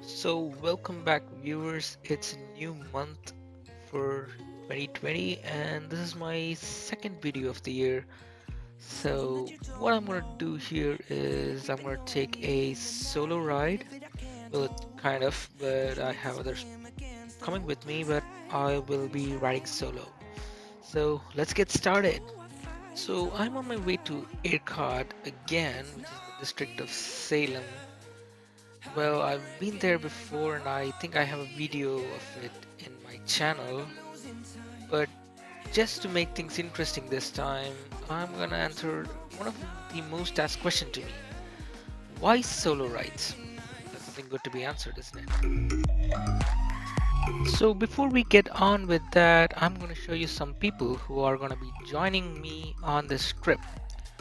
So, welcome back, viewers. It's a new month for 2020, and this is my second video of the year. So, what I'm gonna do here is I'm gonna take a solo ride. Well, kind of, but I have others coming with me, but I will be riding solo. So, let's get started. So, I'm on my way to Yercaud again, which is in the district of Salem. Well, I've been there before and I think I have a video of it in my channel, but just to make things interesting this time, I'm gonna answer one of the most asked questions to me. Why solo rides? That's something good to be answered, isn't it? So before we get on with that, I'm gonna show you some people who are gonna be joining me on this trip.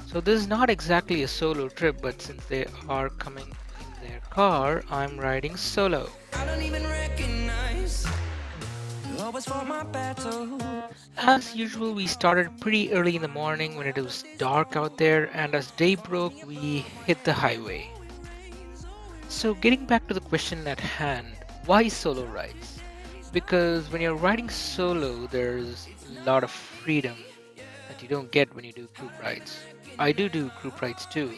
So this is not exactly a solo trip, but since they are coming in their car, I'm riding solo. I don't even recognize always for my battle. As usual, we started pretty early in the morning when it was dark out there, and as day broke, we hit the highway. So, getting back to the question at hand, why solo rides? Because when you're riding solo, there's a lot of freedom that you don't get when you do group rides. I do group rides too.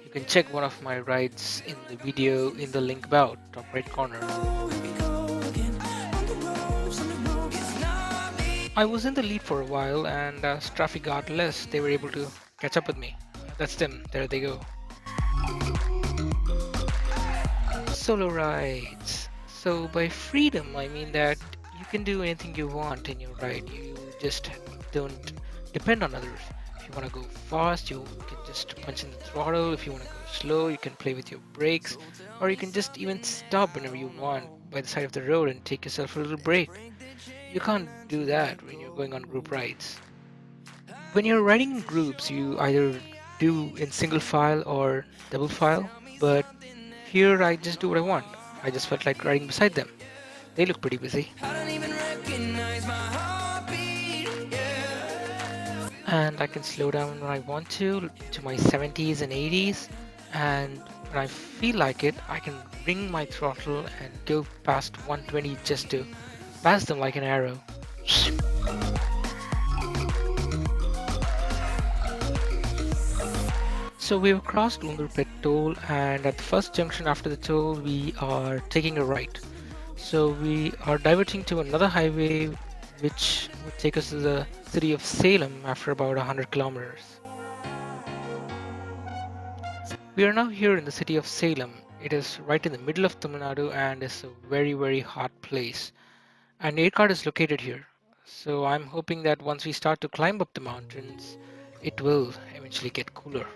You can check one of my rides in the video in the link about top right corner. Here we go again on the roads, on the road. It's not me. I was in the lead for a while, and as traffic got less, they were able to catch up with me. That's them. There they go. Solo rides. So by freedom, I mean that you can do anything you want in your ride. You just don't depend on others. If you want to go fast, you can just punch in the throttle. If you want to go slow, you can play with your brakes, or you can just even stop whenever you want by the side of the road and take yourself a little break. You can't do that when you're going on group rides. When you're riding in groups, you either do in single file or double file, but here I just do what I want. I just felt like riding beside them. They look pretty busy. I don't even recognize my heartbeat. Yeah. And I can slow down when I want to my 70s and 80s. And when I feel like it, I can ring my throttle and go past 120 just to pass them like an arrow. So we've crossed Ungarpet toll, and at the first junction after the toll, we are taking a right. So we are diverting to another highway, which would take us to the city of Salem after about 100 kilometers. We are now here in the city of Salem. It is right in the middle of Tamil Nadu and is a very hot place. And Yercaud is located here. So I'm hoping that once we start to climb up the mountains, it will eventually get cooler.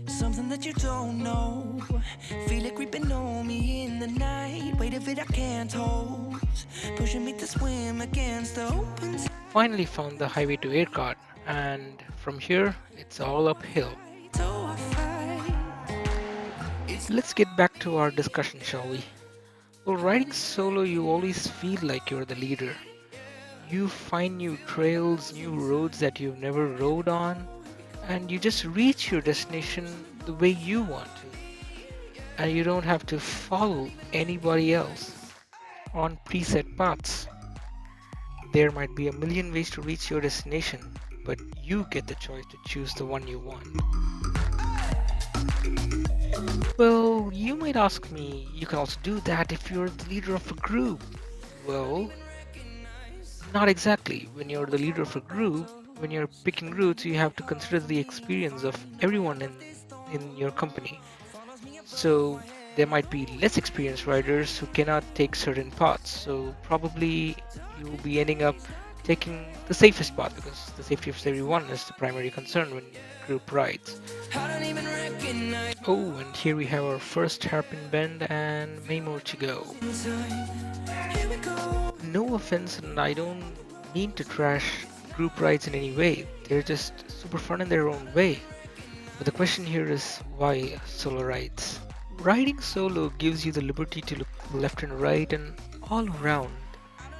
Something that you don't know. Feel it creeping on me in the night. Weight of it I can't hold. Pushing me to swim against the open Finally found the highway to Yercaud, and from here it's all uphill. tide. So I fight. It's Let's get back to our discussion, shall we? Well, riding solo, you always feel like you're the leader. You find new trails, new roads that you've never rode on, and you just reach your destination the way you want to. And you don't have to follow anybody else on preset paths. There might be a million ways to reach your destination, but you get the choice to choose the one you want. Well, you might ask me, you can also do that if you're the leader of a group. Well, not exactly. When you're the leader of a group, when you're picking routes, you have to consider the experience of everyone in your company. So there might be less experienced riders who cannot take certain paths. So probably you will be ending up taking the safest path because the safety of everyone is the primary concern when group rides. I don't even recognize Oh, and here we have our first hairpin bend and many more to go. time. Here we go. No offense, and I don't mean to trash group rides in any way. They're just super fun in their own way. But the question here is why solo rides? Riding solo gives you the liberty to look left and right and all around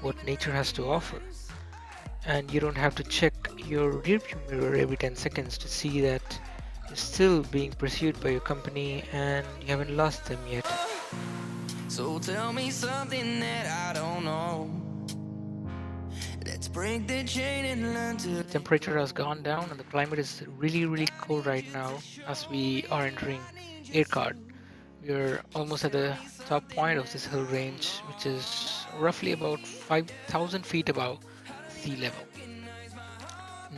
what nature has to offer. And you don't have to check your rearview mirror every 10 seconds to see that You're still being pursued by your company and you haven't lost them yet. So tell me something that I don't know. Let's break the chain and learn to The let temperature has go. gone down and the climate is really, really cold right now as we are entering Yercaud. We are almost at the top point of this hill range, which is roughly about 5,000 feet above sea level.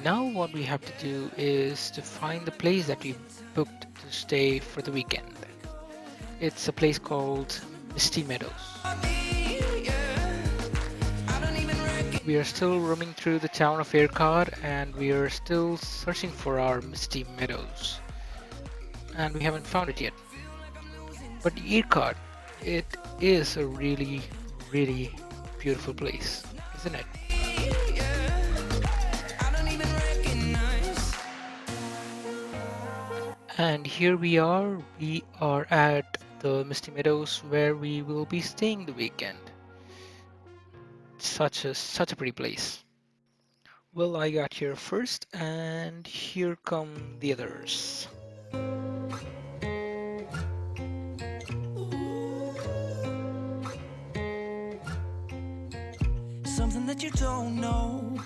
Now, what we have to do is to find the place that we booked to stay for the weekend. It's a place called Misty Meadows. We are still roaming through the town of Yercaud and we are still searching for our Misty Meadows. And we haven't found it yet. But Yercaud, it is a really, really beautiful place, isn't it? And here we are. We are at the Misty Meadows where we will be staying the weekend. Such a pretty place. Well, I got here first, and here come the others. Something that you don't know.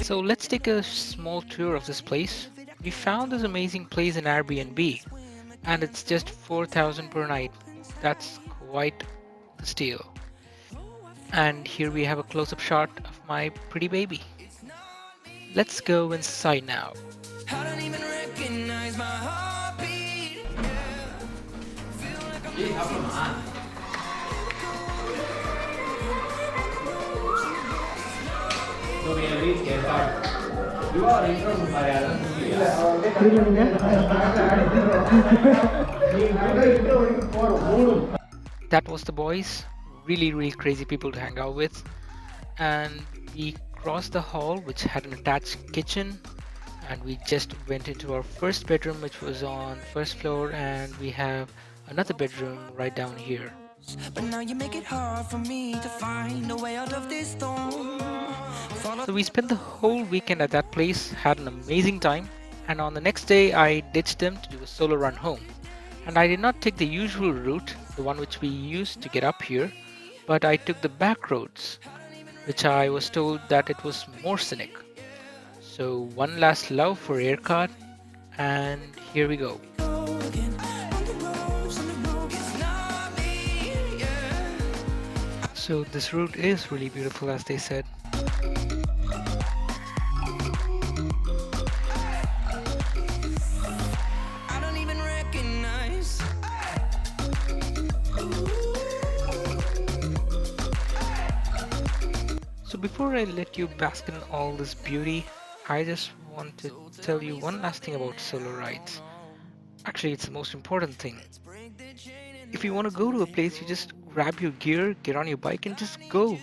So let's take a small tour of this place. We found this amazing place in Airbnb, and it's just 4,000 per night. That's quite the steal. And here we have a close-up shot of my pretty baby. Let's go inside now. I don't even recognize my heartbeat. Feel like I'm losing time. That was the boys. Really, really crazy people to hang out with. And we crossed the hall, which had an attached kitchen. And we just went into our first bedroom, which was on the first floor. And we have another bedroom right down here. But now you make it hard for me to find a way out of this storm. Follow So we spent the whole weekend at that place, had an amazing time. And on the next day, I ditched them to do a solo run home. And I did not take the usual route, the one which we used to get up here, but I took the back roads, which I was told that it was more scenic. So one last love for Aircard, and here we go. again on the roads, on the road. It's not me, yeah. So this route is really beautiful, as they said. I don't even recognize. So before I let you bask in all this beauty, I just want to tell you one last thing about solo rides. Actually, it's the most important thing. If you want to go to a place, you just grab your gear, get on your bike, and just go.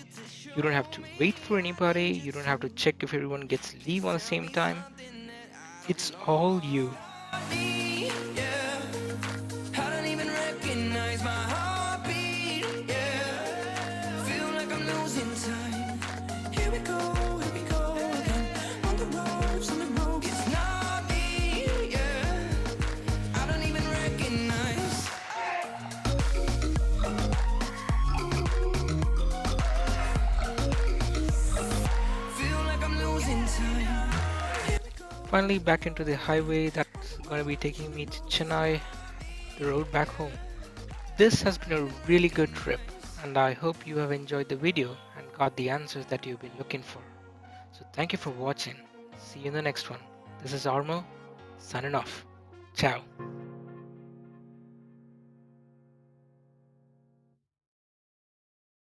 You don't have to wait for anybody, you don't have to check if everyone gets leave on the same time. It's all you. Me, yeah. I don't even recognize my heartbeat, yeah. Feel like I'm losing time. Here we go again. On the roads, on the road. It's not me, yeah. I don't even recognize. Feel like I'm losing time. Finally, back into the highway that's going to be taking me to Chennai, the road back home. This has been a really good trip, and I hope you have enjoyed the video and got the answers that you've been looking for. So, thank you for watching. See you in the next one. This is Armo, signing off. Ciao.